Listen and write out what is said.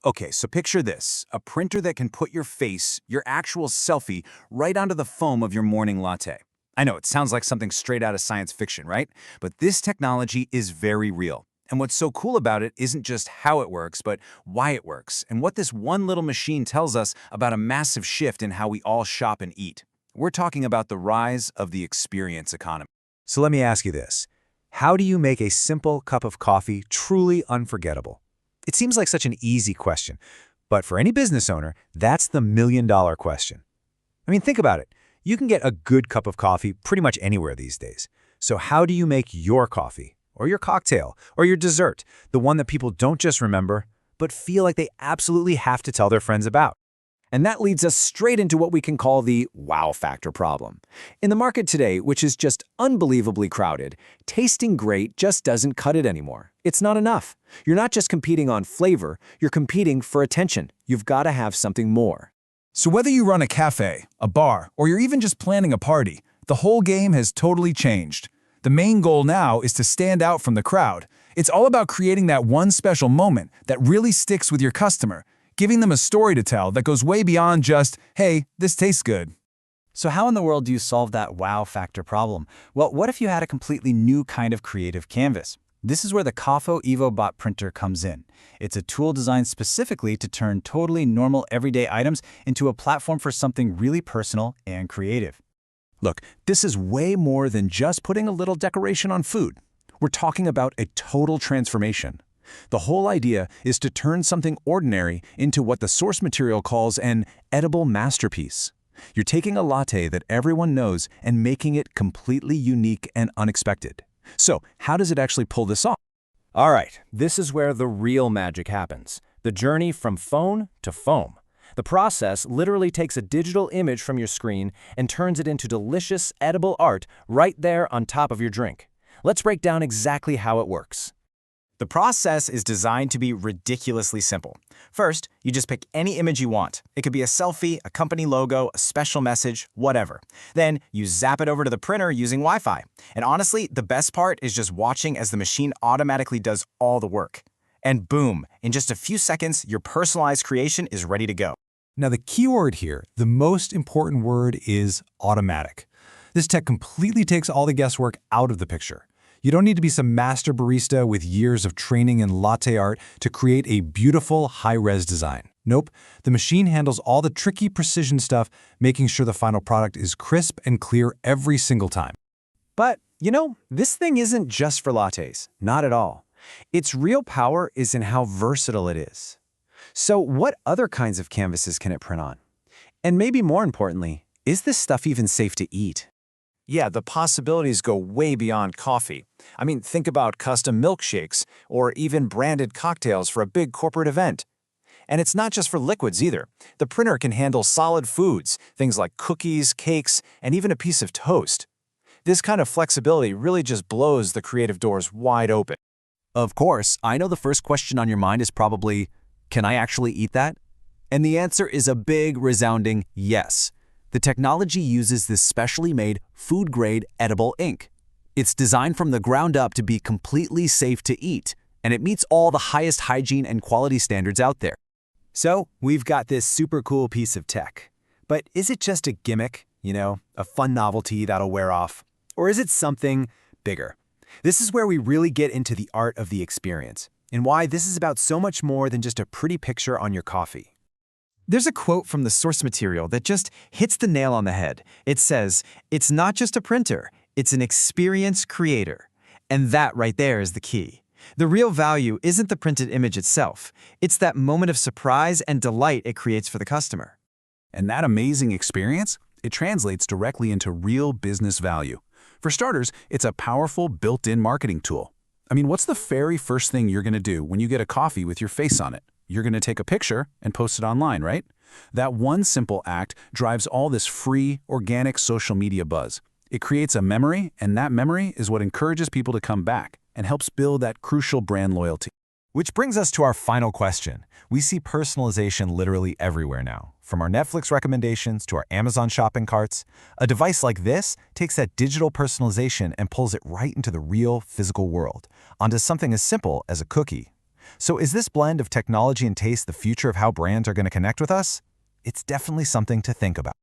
Okay, so picture this, a printer that can put your face, your actual selfie, right onto the foam of your morning latte. I know, it sounds like something straight out of science fiction, right? But this technology is very real. And what's so cool about it isn't just how it works, but why it works, and what this one little machine tells us about a massive shift in how we all shop and eat. We're talking about the rise of the experience economy. So let me ask you this. How do you make a simple cup of coffee truly unforgettable? It seems like such an easy question, but for any business owner, that's the million-dollar question. I mean, think about it. You can get a good cup of coffee pretty much anywhere these days. So how do you make your coffee, or your cocktail, or your dessert, the one that people don't just remember, but feel like they absolutely have to tell their friends about? And that leads us straight into what we can call the wow factor problem. In the market today, which is just unbelievably crowded, tasting great just doesn't cut it anymore. It's not enough. You're not just competing on flavor, you're competing for attention. You've got to have something more. So whether you run a cafe, a bar, or you're even just planning a party, the whole game has totally changed. The main goal now is to stand out from the crowd. It's all about creating that one special moment that really sticks with your customer, giving them a story to tell that goes way beyond just, hey, this tastes good. So how in the world do you solve that wow factor problem? Well, what if you had a completely new kind of creative canvas? This is where the CAFOVO EVEBOT printer comes in. It's a tool designed specifically to turn totally normal everyday items into a platform for something really personal and creative. Look, this is way more than just putting a little decoration on food. We're talking about a total transformation. The whole idea is to turn something ordinary into what the source material calls an edible masterpiece. You're taking a latte that everyone knows and making it completely unique and unexpected. So, how does it actually pull this off? All right, this is where the real magic happens. The journey from phone to foam. The process literally takes a digital image from your screen and turns it into delicious, edible art right there on top of your drink. Let's break down exactly how it works. The process is designed to be ridiculously simple. First, you just pick any image you want. It could be a selfie, a company logo, a special message, whatever. Then you zap it over to the printer using Wi-Fi. And honestly, the best part is just watching as the machine automatically does all the work. And boom, in just a few seconds, your personalized creation is ready to go. Now the key word here, the most important word, is automatic. This tech completely takes all the guesswork out of the picture. You don't need to be some master barista with years of training in latte art to create a beautiful, high-res design. Nope, the machine handles all the tricky precision stuff, making sure the final product is crisp and clear every single time. But, you know, this thing isn't just for lattes. Not at all. Its real power is in how versatile it is. So what other kinds of canvases can it print on? And maybe more importantly, is this stuff even safe to eat? Yeah, the possibilities go way beyond coffee. I mean, think about custom milkshakes or even branded cocktails for a big corporate event. And it's not just for liquids either. The printer can handle solid foods, things like cookies, cakes, and even a piece of toast. This kind of flexibility really just blows the creative doors wide open. Of course, I know the first question on your mind is probably, can I actually eat that? And the answer is a big, resounding yes. The technology uses this specially made, food-grade edible ink. It's designed from the ground up to be completely safe to eat, and it meets all the highest hygiene and quality standards out there. So we've got this super cool piece of tech. But is it just a gimmick, a fun novelty that'll wear off? Or is it something bigger? This is where we really get into the art of the experience, and why this is about so much more than just a pretty picture on your coffee. There's a quote from the source material that just hits the nail on the head. It says, "It's not just a printer, it's an experience creator." And that right there is the key. The real value isn't the printed image itself. It's that moment of surprise and delight it creates for the customer. And that amazing experience, it translates directly into real business value. For starters, it's a powerful built-in marketing tool. I mean, what's the very first thing you're going to do when you get a coffee with your face on it? You're going to take a picture and post it online, right? That one simple act drives all this free, organic social media buzz. It creates a memory, and that memory is what encourages people to come back and helps build that crucial brand loyalty. Which brings us to our final question. We see personalization literally everywhere now. From our Netflix recommendations to our Amazon shopping carts, a device like this takes that digital personalization and pulls it right into the real physical world, onto something as simple as a cookie. So is this blend of technology and taste the future of how brands are going to connect with us? It's definitely something to think about.